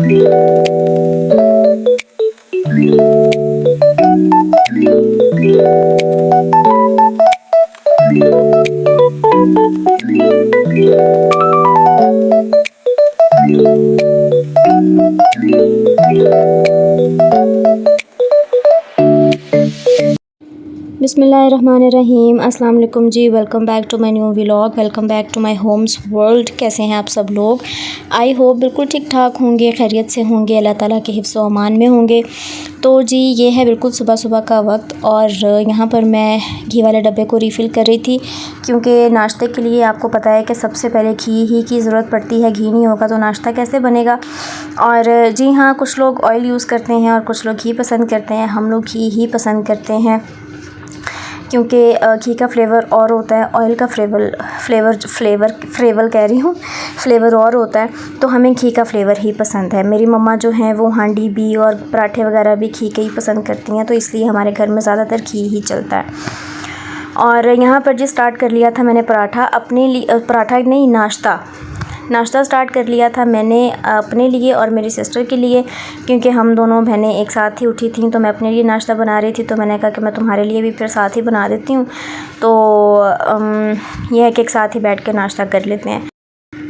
बिस्मिल्लाहिर्रहमानिर्रहीम। अस्सलाम वालेकुम जी। Welcome back to my new vlog. Welcome back to my homes world. कैसे हैं आप सब लोग? आई होप बिल्कुल ठीक ठाक होंगे, खैरियत से होंगे, अल्लाह ताला के हिफ्ज़ व अमान में होंगे। तो जी ये है बिल्कुल सुबह सुबह का वक्त और यहाँ पर मैं घी वाले डब्बे को रीफ़िल कर रही थी, क्योंकि नाश्ते के लिए आपको पता है कि सबसे पहले घी ही की ज़रूरत पड़ती है। घी नहीं होगा तो नाश्ता कैसे बनेगा। और जी हाँ, कुछ लोग ऑयल यूज़ करते हैं और कुछ लोग घी पसंद करते हैं। हम लोग घी ही पसंद करते हैं, क्योंकि घी का फ्लेवर और होता है, ऑयल का फ्लेवर कह रही हूँ, फ्लेवर और होता है। तो हमें घी का फ्लेवर ही पसंद है। मेरी मम्मा जो हैं वो हांडी भी और पराठे वगैरह भी घी के ही पसंद करती हैं, तो इसलिए हमारे घर में ज़्यादातर घी ही चलता है। और यहाँ पर जी स्टार्ट कर लिया था मैंने पराठा अपने लिए, पराठा नहीं नाश्ता स्टार्ट कर लिया था मैंने अपने लिए और मेरी सिस्टर के लिए, क्योंकि हम दोनों बहनें एक साथ ही उठी थीं। तो मैं अपने लिए नाश्ता बना रही थी, तो मैंने कहा कि मैं तुम्हारे लिए भी फिर साथ ही बना देती हूँ। तो यह है कि एक साथ ही बैठ के नाश्ता कर लेते हैं।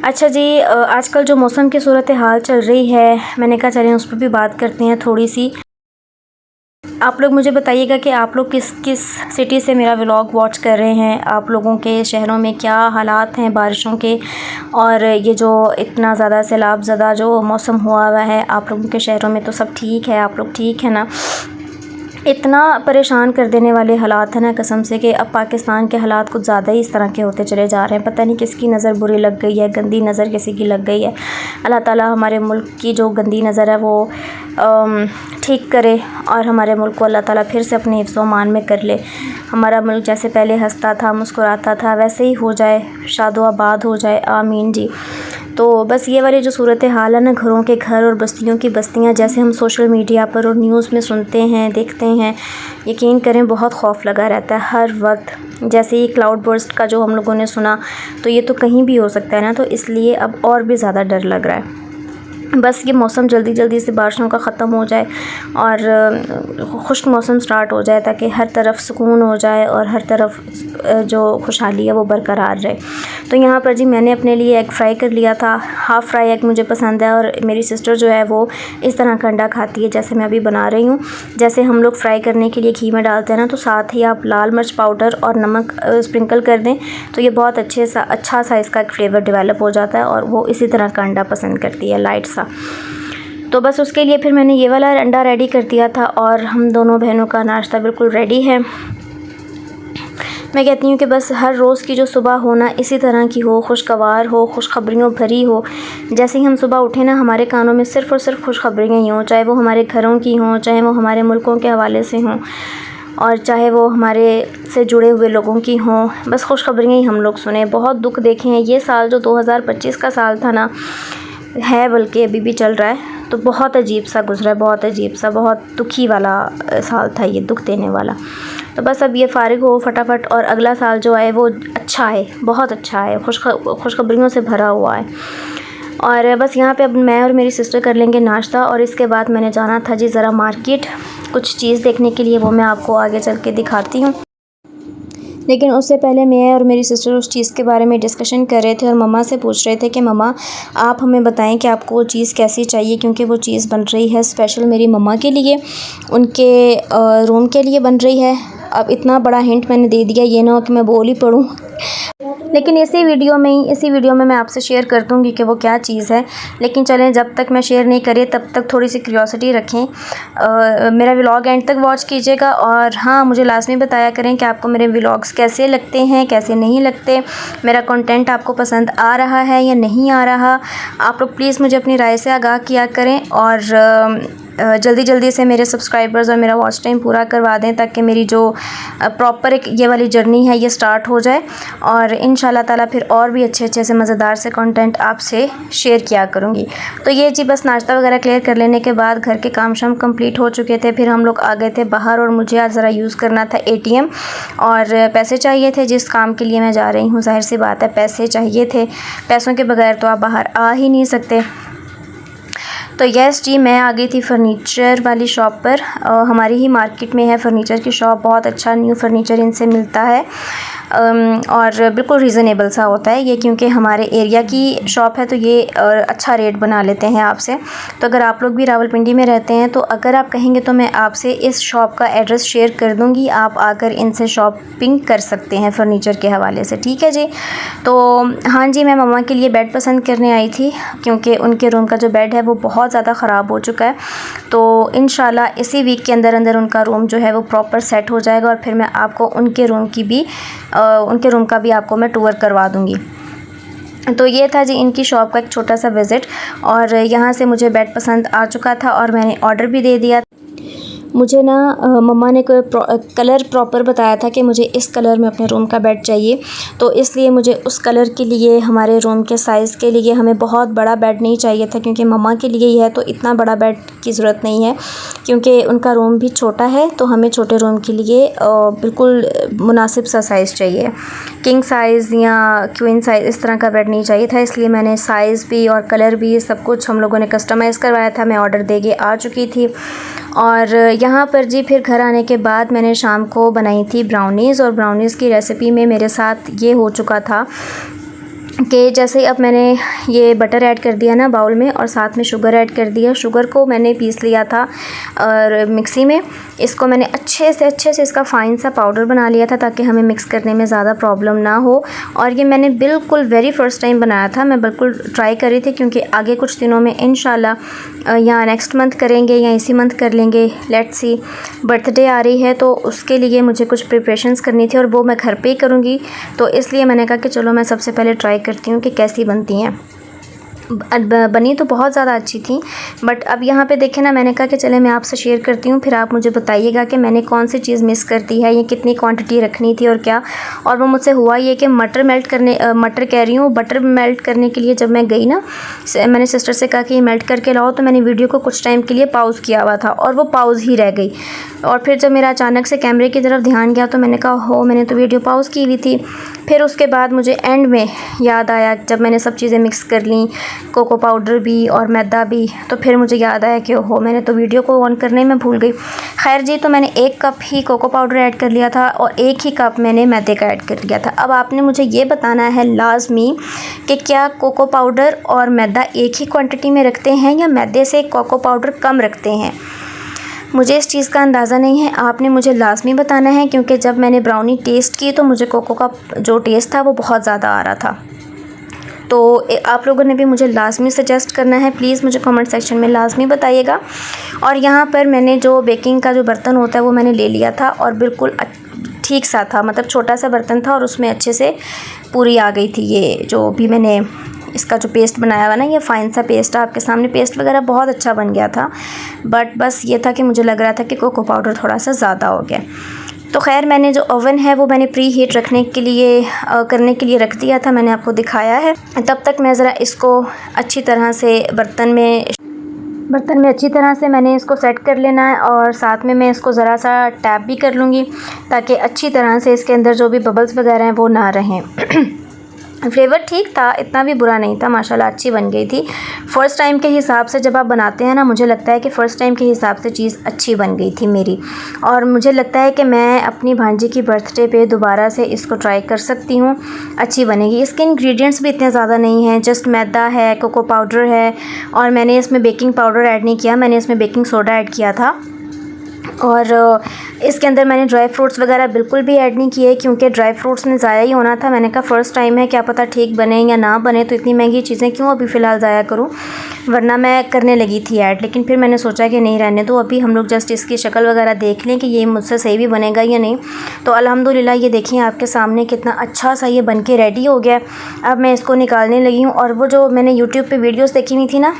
अच्छा जी, आजकल जो मौसम की सूरत हाल चल रही है, मैंने कहा चलें उस पर भी बात करते हैं थोड़ी सी। आप लोग मुझे बताइएगा कि आप लोग किस किस सिटी से मेरा व्लॉग वॉच कर रहे हैं। आप लोगों के शहरों में क्या हालात हैं बारिशों के, और ये जो इतना ज़्यादा सैलाब ज़दा जो मौसम हुआ हुआ है, आप लोगों के शहरों में तो सब ठीक है? आप लोग ठीक है ना? इतना परेशान कर देने वाले हालात हैं ना कसम से, कि अब पाकिस्तान के हालात कुछ ज़्यादा ही इस तरह के होते चले जा रहे हैं। पता नहीं किसकी नज़र बुरी लग गई है, गंदी नज़र किसी की लग गई है। अल्लाह ताला हमारे मुल्क की जो गंदी नज़र है वो ठीक करे, और हमारे मुल्क को अल्लाह ताला फिर से अपने हिफ्ज़ व अमान में कर ले। हमारा मुल्क जैसे पहले हंसता था, मुस्कुराता था, वैसे ही हो जाए, शादो आबाद हो जाए, आमीन जी। तो बस ये वाली जो सूरत हाल है ना, घरों के घर और बस्तियों की बस्तियाँ, जैसे हम सोशल मीडिया पर और न्यूज़ में सुनते हैं, देखते हैं, यकीन करें बहुत खौफ लगा रहता है हर वक्त। जैसे ये क्लाउड बर्स्ट का जो हम लोगों ने सुना, तो ये तो कहीं भी हो सकता है ना, तो इसलिए अब और भी ज़्यादा डर लग रहा है। बस ये मौसम जल्दी जल्दी से बारिशों का ख़त्म हो जाए और खुश्क मौसम स्टार्ट हो जाए, ताकि हर तरफ सुकून हो जाए और हर तरफ जो खुशहाली है वो बरकरार रहे। तो यहाँ पर जी मैंने अपने लिए एग फ्राई कर लिया था। हाफ़ फ्राई एग मुझे पसंद है, और मेरी सिस्टर जो है वो इस तरह का अंडा खाती है जैसे मैं अभी बना रही हूँ। जैसे हम लोग फ्राई करने के लिए घी में डालते हैं ना, तो साथ ही आप लाल मिर्च पाउडर और नमक स्प्रिंकल कर दें, तो ये बहुत अच्छा सा इसका एक फ्लेवर डेवलप हो जाता है, और वो इसी तरह का अंडा पसंद करती है, लाइट सा। तो बस उसके लिए फिर मैंने ये वाला अंडा रेडी कर दिया था, और हम दोनों बहनों का नाश्ता बिल्कुल रेडी है। मैं कहती हूँ कि बस हर रोज़ की जो सुबह हो ना इसी तरह की हो, खुशगवार हो, खुशखबरियों भरी हो। जैसे ही हम सुबह उठे ना, हमारे कानों में सिर्फ़ और सिर्फ खुशखबरियाँ ही हों, चाहे वो हमारे घरों की हों, चाहे वो हमारे मुल्कों के हवाले से हों, और चाहे वो हमारे से जुड़े हुए लोगों की हों। बस खुशखबरियाँ ही हम लोग सुने। बहुत दुख देखे हैं। ये साल जो 2025 का साल था ना, है बल्कि अभी भी चल रहा है, तो बहुत अजीब सा गुज़रा है, बहुत अजीब सा, बहुत दुखी वाला साल था ये, दुख देने वाला। तो बस अब ये फ़ारिग हो फटाफट, और अगला साल जो आए वो अच्छा है, बहुत अच्छा है, खुशखबरियों से भरा हुआ है। और बस यहाँ पे अब मैं और मेरी सिस्टर कर लेंगे नाश्ता, और इसके बाद मैंने जाना था जी ज़रा मार्केट कुछ चीज़ देखने के लिए, वो मैं आपको आगे चल के दिखाती हूँ। लेकिन उससे पहले मैं और मेरी सिस्टर उस चीज़ के बारे में डिस्कशन कर रहे थे, और मम्मा से पूछ रहे थे कि मम्मा आप हमें बताएं कि आपको वो चीज़ कैसी चाहिए, क्योंकि वो चीज़ बन रही है स्पेशल मेरी मम्मा के लिए, उनके रूम के लिए बन रही है। अब इतना बड़ा हिंट मैंने दे दिया, ये ना हो कि मैं बोल ही पड़ूँ। लेकिन इसी वीडियो में मैं आपसे शेयर कर दूँगी कि वो क्या चीज़ है। लेकिन चलें, जब तक मैं शेयर नहीं करी तब तक थोड़ी सी क्यूरियोसिटी रखें। मेरा व्लॉग एंड तक वॉच कीजिएगा, और हाँ, मुझे लाजमी बताया करें कि आपको मेरे व्लॉग्स कैसे लगते हैं, कैसे नहीं लगते, मेरा कंटेंट आपको पसंद आ रहा है या नहीं आ रहा। आप लोग प्लीज़ मुझे अपनी राय से आगाह किया करें, और जल्दी जल्दी से मेरे सब्सक्राइबर्स और मेरा वॉच टाइम पूरा करवा दें, ताकि मेरी जो प्रॉपर एक ये वाली जर्नी है ये स्टार्ट हो जाए, और इंशाल्लाह ताला फिर और भी अच्छे से मज़ेदार से कंटेंट आपसे शेयर किया करूँगी। तो ये जी बस नाश्ता वगैरह क्लियर कर लेने के बाद घर के काम शाम कंप्लीट हो चुके थे, फिर हम लोग आ गए थे बाहर, और मुझे आज ज़रा यूज़ करना था ATM, और पैसे चाहिए थे जिस काम के लिए मैं जा रही हूँ। ज़ाहिर सी बात है पैसे चाहिए थे, पैसों के बगैर तो आप बाहर आ ही नहीं सकते। तो यस जी, मैं आ गई थी फ़र्नीचर वाली शॉप पर। हमारी ही मार्केट में है फ़र्नीचर की शॉप, बहुत अच्छा न्यू फ़र्नीचर इनसे मिलता है और बिल्कुल रीज़नेबल सा होता है ये, क्योंकि हमारे एरिया की शॉप है तो ये अच्छा रेट बना लेते हैं आपसे। तो अगर आप लोग भी रावलपिंडी में रहते हैं तो अगर आप कहेंगे तो मैं आपसे इस शॉप का एड्रेस शेयर कर दूँगी, आप आकर इनसे शॉपिंग कर सकते हैं फ़र्नीचर के हवाले से, ठीक है जी। तो हाँ जी, मैं मम्मा के लिए बेड पसंद करने आई थी क्योंकि उनके रूम का जो बेड है वो बहुत ज़्यादा ख़राब हो चुका है। तो इंशाल्लाह इसी वीक के अंदर अंदर उनका रूम जो है वो प्रॉपर सेट हो जाएगा और फिर मैं आपको उनके रूम का भी आपको मैं टूर करवा दूँगी। तो ये था जी इनकी शॉप का एक छोटा सा विज़िट, और यहाँ से मुझे बेड पसंद आ चुका था और मैंने ऑर्डर भी दे दिया। मुझे ना मम्मा ने कोई कलर प्रॉपर बताया था कि मुझे इस कलर में अपने रूम का बेड चाहिए, तो इसलिए मुझे उस कलर के लिए, हमारे रूम के साइज़ के लिए हमें बहुत बड़ा बेड नहीं चाहिए था, क्योंकि मम्मा के लिए ही है तो इतना बड़ा बेड की ज़रूरत नहीं है, क्योंकि उनका रूम भी छोटा है। तो हमें छोटे रूम के लिए बिल्कुल मुनासिब सा साइज़ चाहिए, किंग साइज़ या क्वीन साइज़ इस तरह का बेड नहीं चाहिए था। इसलिए मैंने साइज़ भी और कलर भी सब कुछ हम लोगों ने कस्टमाइज़ करवाया था। मैं ऑर्डर दे के आ चुकी थी और यहाँ पर जी फिर घर आने के बाद मैंने शाम को बनाई थी ब्राउनीज़, और ब्राउनीज़ की रेसिपी में मेरे साथ ये हो चुका था कि जैसे अब मैंने ये बटर ऐड कर दिया ना बाउल में, और साथ में शुगर ऐड कर दिया। शुगर को मैंने पीस लिया था और मिक्सी में इसको मैंने अच्छे से इसका फ़ाइन सा पाउडर बना लिया था, ताकि हमें मिक्स करने में ज़्यादा प्रॉब्लम ना हो। और ये मैंने बिल्कुल वेरी फ़र्स्ट टाइम बनाया था, मैं बिल्कुल ट्राई कर रही थी, क्योंकि आगे कुछ दिनों में इंशाल्लाह या नेक्स्ट मंथ करेंगे या इसी मंथ कर लेंगे, लेट्स सी। बर्थडे आ रही है तो उसके लिए मुझे कुछ प्रिपरेशंस करनी थी और वो मैं घर पे ही करूँगी। तो इसलिए मैंने कहा कि चलो मैं सबसे पहले ट्राई करती हूँ कि कैसी बनती हैं। बनी तो बहुत ज़्यादा अच्छी थी, बट अब यहाँ पे देखें ना, मैंने कहा कि चले मैं आपसे शेयर करती हूँ, फिर आप मुझे बताइएगा कि मैंने कौन सी चीज़ मिस कर दी है, ये कितनी क्वांटिटी रखनी थी और क्या। और वो मुझसे हुआ ये कि बटर मेल्ट करने के लिए जब मैं गई ना, मैंने सिस्टर से कहा कि ये मेल्ट करके लाओ, तो मैंने वीडियो को कुछ टाइम के लिए पॉज़ किया हुआ था और वो पॉज़ ही रह गई। और फिर जब मेरा अचानक से कैमरे की तरफ ध्यान गया तो मैंने कहा हो, मैंने तो वीडियो पॉज़ की हुई थी। फिर उसके बाद मुझे एंड में याद आया, जब मैंने सब चीज़ें मिक्स कर लीं, कोको पाउडर भी और मैदा भी, तो फिर मुझे याद आया कि ओहो, मैंने तो वीडियो को ऑन करने में भूल गई। खैर जी, तो मैंने 1 कप ही कोको पाउडर ऐड कर लिया था और 1 ही कप मैंने मैदे का ऐड कर लिया था। अब आपने मुझे ये बताना है लाजमी कि क्या कोको पाउडर और मैदा एक ही क्वांटिटी में रखते हैं या मैदे से कोको पाउडर कम रखते हैं। मुझे इस चीज़ का अंदाज़ा नहीं है, आपने मुझे लाजमी बताना है, क्योंकि जब मैंने ब्राउनी टेस्ट की तो मुझे कोको का जो टेस्ट था वो बहुत ज़्यादा आ रहा था। तो आप लोगों ने भी मुझे लाजमी सजेस्ट करना है, प्लीज़ मुझे कमेंट सेक्शन में लाजमी बताइएगा। और यहाँ पर मैंने जो बेकिंग का जो बर्तन होता है वो मैंने ले लिया था और बिल्कुल ठीक सा था, मतलब छोटा सा बर्तन था और उसमें अच्छे से पूरी आ गई थी। ये जो भी मैंने इसका जो पेस्ट बनाया हुआ ना, ये फ़ाइन सा पेस्ट है, आपके सामने पेस्ट वगैरह बहुत अच्छा बन गया था, बट बस ये था कि मुझे लग रहा था कि कोको पाउडर थोड़ा सा ज़्यादा हो गया। तो खैर, मैंने जो ओवन है वो मैंने प्री हीट करने के लिए रख दिया था, मैंने आपको दिखाया है। तब तक मैं ज़रा इसको अच्छी तरह से बर्तन में अच्छी तरह से मैंने इसको सेट कर लेना है, और साथ में मैं इसको ज़रा सा टैप भी कर लूँगी, ताकि अच्छी तरह से इसके अंदर जो भी बबल्स वगैरह हैं वो ना रहें। फ्लेवर ठीक था, इतना भी बुरा नहीं था, माशाल्लाह अच्छी बन गई थी। फ़र्स्ट टाइम के हिसाब से जब आप बनाते हैं ना, मुझे लगता है कि फ़र्स्ट टाइम के हिसाब से चीज़ अच्छी बन गई थी मेरी, और मुझे लगता है कि मैं अपनी भांजी की बर्थडे पे दोबारा से इसको ट्राई कर सकती हूँ, अच्छी बनेगी। इसके इंग्रेडिएंट्स भी इतने ज़्यादा नहीं हैं, जस्ट मैदा है, कोको पाउडर है, और मैंने इसमें बेकिंग पाउडर ऐड नहीं किया, मैंने इसमें बेकिंग सोडा ऐड किया था। और इसके अंदर मैंने ड्राई फ्रूट्स वगैरह बिल्कुल भी ऐड नहीं किए, क्योंकि ड्राई फ्रूट्स में ज़ाया ही होना था। मैंने कहा फ़र्स्ट टाइम है, क्या पता ठीक बने या ना बने, तो इतनी महंगी चीज़ें क्यों अभी फ़िलहाल ज़ाया करूँ, वरना मैं करने लगी थी ऐड। लेकिन फिर मैंने सोचा कि नहीं, रहने दो, अभी हम लोग जस्ट इसकी शक्ल वगैरह देख लें कि ये मुझसे सही भी बनेगा या नहीं। तो अल्हम्दुलिल्लाह ये देखिए आपके सामने कितना अच्छा सा ये बन के रेडी हो गया। अब मैं इसको निकालने लगी हूँ, और वो जो मैंने यूट्यूब पर वीडियोज़ देखी हुई थी ना,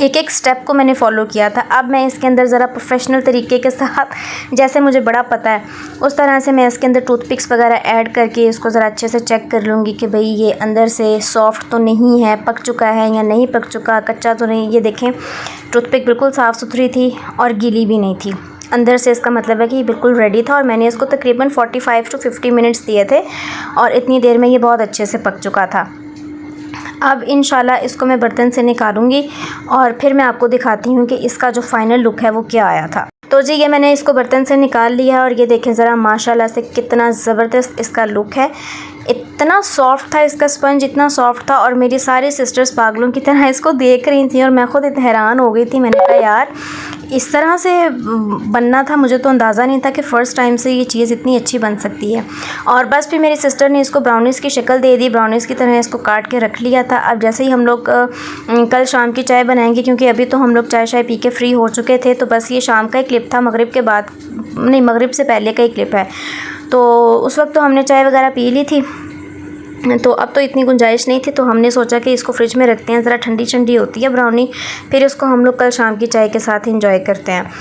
एक स्टेप को मैंने फ़ॉलो किया था। अब मैं इसके अंदर ज़रा प्रोफेशनल तरीके के साथ, जैसे मुझे बड़ा पता है उस तरह से मैं इसके अंदर टूथपिक्स वगैरह ऐड करके इसको ज़रा अच्छे से चेक कर लूँगी कि भाई ये अंदर से सॉफ़्ट तो नहीं है, पक चुका है या नहीं पक चुका, कच्चा तो नहीं। ये देखें, टूथपिक बिल्कुल साफ़ सुथरी थी और गीली भी नहीं थी अंदर से, इसका मतलब है कि ये बिल्कुल रेडी था। और मैंने इसको तकरीबन 45 to 50 मिनट्स दिए थे, और इतनी देर में ये बहुत अच्छे से पक चुका था। अब इंशाल्लाह इसको मैं बर्तन से निकालूंगी और फिर मैं आपको दिखाती हूँ कि इसका जो फ़ाइनल लुक है वो क्या आया था। तो जी ये मैंने इसको बर्तन से निकाल लिया और ये देखें ज़रा माशाल्लाह से कितना ज़बरदस्त इसका लुक है। इतना सॉफ़्ट था इसका स्पंज, इतना सॉफ़्ट था और मेरी सारी सिस्टर्स पागलों की तरह इसको देख रही थी और मैं ख़ुद हैरान हो गई थी। मैंने कहा यार इस तरह से बनना था, मुझे तो अंदाज़ा नहीं था कि फ़र्स्ट टाइम से ये चीज़ इतनी अच्छी बन सकती है। और बस फिर मेरी सिस्टर ने इसको ब्राउनीज़ की शक्ल दे दी, ब्राउनीज़ की तरह इसको काट के रख लिया था। अब जैसे ही हम लोग कल शाम की चाय बनाएंगे, क्योंकि अभी तो हम लोग चाय शाय पी के फ्री हो चुके थे, तो बस ये शाम का ही क्लिप था, मगरिब के बाद नहीं, मगरिब से पहले का ही क्लिप है। तो उस वक्त तो हमने चाय वगैरह पी ली थी, तो अब तो इतनी गुंजाइश नहीं थी, तो हमने सोचा कि इसको फ्रिज में रखते हैं, ज़रा ठंडी ठंडी होती है ब्राउनी, फिर इसको हम लोग कल शाम की चाय के साथ इंजॉय करते हैं।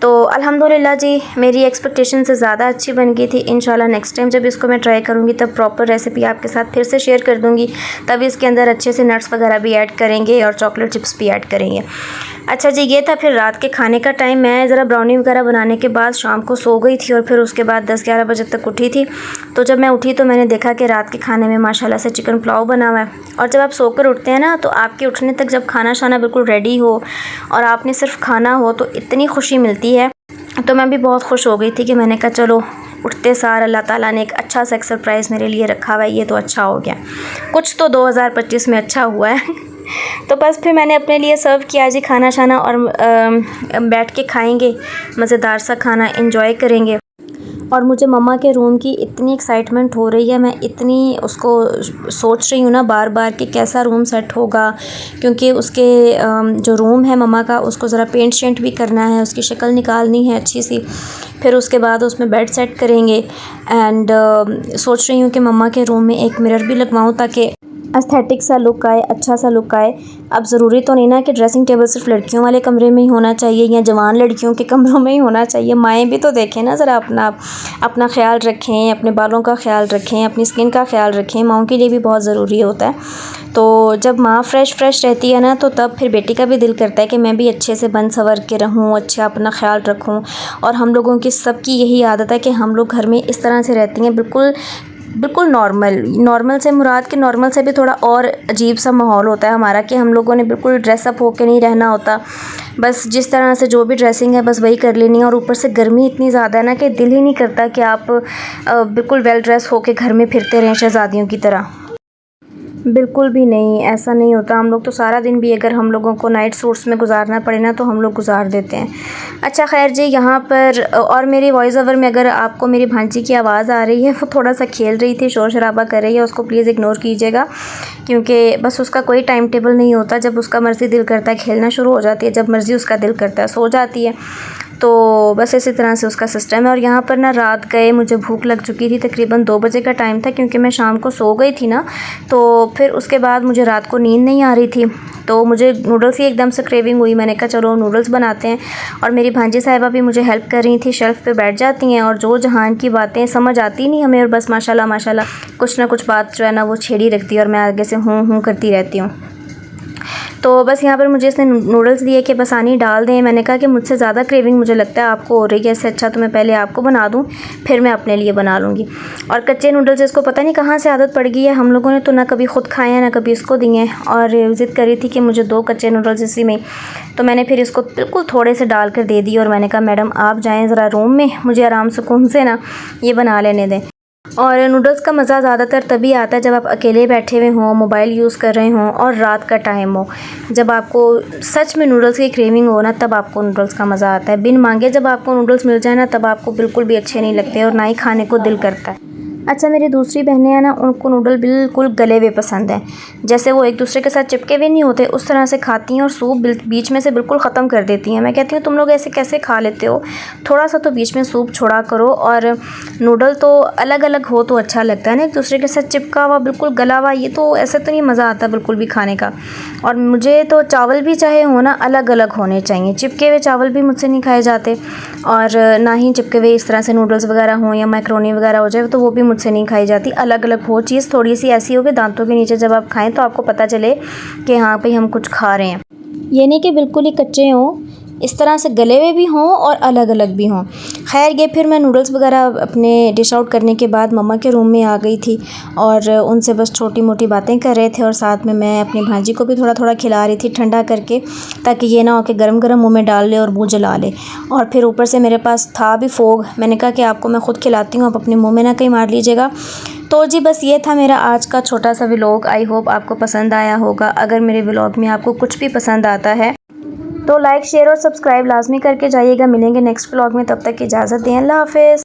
तो अल्हम्दुलिल्लाह जी मेरी एक्सपेक्टेशन से ज़्यादा अच्छी बन गई थी। इंशाल्लाह नेक्स्ट टाइम जब इसको मैं ट्राई करूँगी तब प्रॉपर रेसिपी आपके साथ फिर से शेयर कर दूँगी, तब इसके अंदर अच्छे से नट्स वगैरह भी ऐड करेंगे और चॉकलेट चिप्स भी ऐड करेंगे। अच्छा जी ये था फिर रात के खाने का टाइम। मैं ज़रा ब्राउनी वगैरह बनाने के बाद शाम को सो गई थी और फिर उसके बाद 10-11 बजे तक उठी थी। तो जब मैं उठी तो मैंने देखा कि रात के खाने में माशाल्लाह से चिकन पुलाव बना हुआ है। और जब आप सोकर उठते हैं ना, तो आपके उठने तक जब खाना शाना बिल्कुल रेडी हो और आपने सिर्फ खाना हो तो इतनी खुशी मिलती है। तो मैं भी बहुत खुश हो गई थी कि मैंने कहा चलो उठते सार अल्लाह ताला ने एक अच्छा सा एक सरप्राइज़ मेरे लिए रखा हुआ है, ये तो अच्छा हो गया, कुछ तो 2025 में अच्छा हुआ है। तो बस फिर मैंने अपने लिए सर्व किया जी खाना शाना और बैठ के खाएंगे, मज़ेदार सा खाना एंजॉय करेंगे। और मुझे मम्मा के रूम की इतनी एक्साइटमेंट हो रही है, मैं इतनी उसको सोच रही हूँ ना बार बार कि कैसा रूम सेट होगा, क्योंकि उसके जो रूम है मम्मा का उसको ज़रा पेंट शेंट भी करना है, उसकी शक्ल निकालनी है अच्छी सी, फिर उसके बाद उसमें बेड सेट करेंगे। एंड सोच रही हूँ कि मम्मा के रूम में एक मिरर भी लगवाऊँ ताकि एस्थेटिक सा लुक आए, अच्छा सा लुक आए। अब ज़रूरी तो नहीं ना कि ड्रेसिंग टेबल सिर्फ लड़कियों वाले कमरे में ही होना चाहिए या जवान लड़कियों के कमरों में ही होना चाहिए। माएँ भी तो देखें ना, ज़रा अपना ख्याल रखें, अपने बालों का ख्याल रखें, अपनी स्किन का ख्याल रखें, माँओं के लिए भी बहुत ज़रूरी होता है। तो जब माँ फ्रेश रहती है ना, तो तब फिर बेटी का भी दिल करता है कि मैं भी अच्छे से बन संवर के रहूँ, अच्छा अपना ख्याल रखूँ। और हम लोगों की सबकी यही आदत है कि हम लोग घर में इस तरह से रहती हैं, बिल्कुल नॉर्मल से मुराद के नॉर्मल से भी थोड़ा और अजीब सा माहौल होता है हमारा, कि हम लोगों ने बिल्कुल ड्रेसअप होके नहीं रहना होता, बस जिस तरह से जो भी ड्रेसिंग है बस वही कर लेनी है। और ऊपर से गर्मी इतनी ज़्यादा है ना कि दिल ही नहीं करता कि आप बिल्कुल वेल ड्रेस होके घर में फिरते रहें शहज़ादियों की तरह। बिल्कुल भी नहीं, ऐसा नहीं होता। हम लोग तो सारा दिन भी अगर हम लोगों को नाइट सूट्स में गुजारना पड़े ना, तो हम लोग गुजार देते हैं। अच्छा खैर जी, यहाँ पर और मेरी वॉइस ओवर में अगर आपको मेरी भांजी की आवाज़ आ रही है, वो थोड़ा सा खेल रही थी, शोर शराबा कर रही है, उसको प्लीज़ इग्नोर कीजिएगा, क्योंकि बस उसका कोई टाइम टेबल नहीं होता। जब उसका मर्ज़ी दिल करता है खेलना शुरू हो जाती है, जब मर्ज़ी उसका दिल करता है सो जाती है। तो बस इसी तरह से उसका सिस्टम है। और यहाँ पर ना रात गए मुझे भूख लग चुकी थी, तकरीबन 2 बजे का टाइम था, क्योंकि मैं शाम को सो गई थी ना, तो फिर उसके बाद मुझे रात को नींद नहीं आ रही थी, तो मुझे नूडल्स की एकदम से क्रेविंग हुई। मैंने कहा चलो नूडल्स बनाते हैं। और मेरी भांजी साहिबा भी मुझे हेल्प कर रही थी, शेल्फ़ पे बैठ जाती हैं और जो जहान की बातें समझ आती नहीं हमें, और बस माशाल्लाह कुछ ना कुछ बात जो है ना वो छेड़ी रखती है और मैं आगे से हूँ करती रहती हूँ। तो बस यहाँ पर मुझे इसने नूडल्स दिए कि बस आनी डाल दें। मैंने कहा कि मुझसे ज़्यादा क्रेविंग मुझे लगता है आपको हो रही है, इससे अच्छा तो मैं पहले आपको बना दूँ, फिर मैं अपने लिए बना लूँगी। और कच्चे नूडल्स इसको पता नहीं कहाँ से आदत पड़ गई है, हम लोगों ने तो ना कभी ख़ुद खाए हैं ना कभी इसको दिए हैं। और ज़िद करी थी कि मुझे 2 कच्चे नूडल्स इसी में, तो मैंने फिर इसको बिल्कुल थोड़े से डाल कर दे दिए और मैंने कहा मैडम आप जाएँ ज़रा रूम में, मुझे आराम सुकून से ना ये बना लेने दें। और नूडल्स का मज़ा ज़्यादातर तभी आता है जब आप अकेले बैठे हुए हों, मोबाइल यूज़ कर रहे हों और रात का टाइम हो, जब आपको सच में नूडल्स की क्रेविंग हो ना, तब आपको नूडल्स का मज़ा आता है। बिन मांगे जब आपको नूडल्स मिल जाए ना, तब आपको बिल्कुल भी अच्छे नहीं लगते और ना ही खाने को दिल करता है। अच्छा मेरी दूसरी बहनें हैं ना, उनको नूडल बिल्कुल गले हुए पसंद हैं, जैसे वो एक दूसरे के साथ चिपके हुए नहीं होते उस तरह से खाती हैं और सूप बीच में से बिल्कुल ख़त्म कर देती हैं। मैं कहती हूँ तुम लोग ऐसे कैसे खा लेते हो, थोड़ा सा तो बीच में सूप छोड़ा करो। और नूडल तो अलग अलग हो तो अच्छा लगता है ना, एक दूसरे के साथ चिपका हुआ बिल्कुल गला हुआ, ये तो ऐसे तो नहीं मज़ा आता बिल्कुल भी खाने का। और मुझे तो चावल भी चाहे हो ना अलग अलग होने चाहिए, चिपके हुए चावल भी मुझसे नहीं खाए जाते और ना ही चिपके हुए इस तरह से नूडल्स वगैरह हों या मैक्रोनी वगैरह हो जाए तो वो भी मुझसे नहीं खाई जाती। अलग अलग हो चीज़, थोड़ी सी ऐसी हो कि दांतों के नीचे जब आप खाएं तो आपको पता चले कि हाँ भाई हम कुछ खा रहे हैं, ये नहीं कि बिल्कुल ही कच्चे हों। इस तरह से गले हुए भी हों और अलग अलग भी हों। खैर ये फिर मैं नूडल्स वगैरह अपने डिश आउट करने के बाद मम्मा के रूम में आ गई थी और उनसे बस छोटी मोटी बातें कर रहे थे और साथ में मैं अपनी भांजी को भी थोड़ा थोड़ा खिला रही थी ठंडा करके, ताकि ये ना हो कि गरम गरम मुँह में डाल ले और मुँह जला ले। और फिर ऊपर से मेरे पास था भी फोग, मैंने कहा कि आपको मैं ख़ुद खिलाती हूँ, आप अपने मुँह में ना कहीं मार लीजिएगा। तो जी बस ये था मेरा आज का छोटा सा व्लॉग। आई होप आपको पसंद आया होगा। अगर मेरे व्लॉग में आपको कुछ भी पसंद आता है तो लाइक शेयर और सब्सक्राइब लाजमी करके जाइएगा। मिलेंगे नेक्स्ट व्लॉग में, तब तक की इजाज़त दें। अल्लाह हाफ़िज़।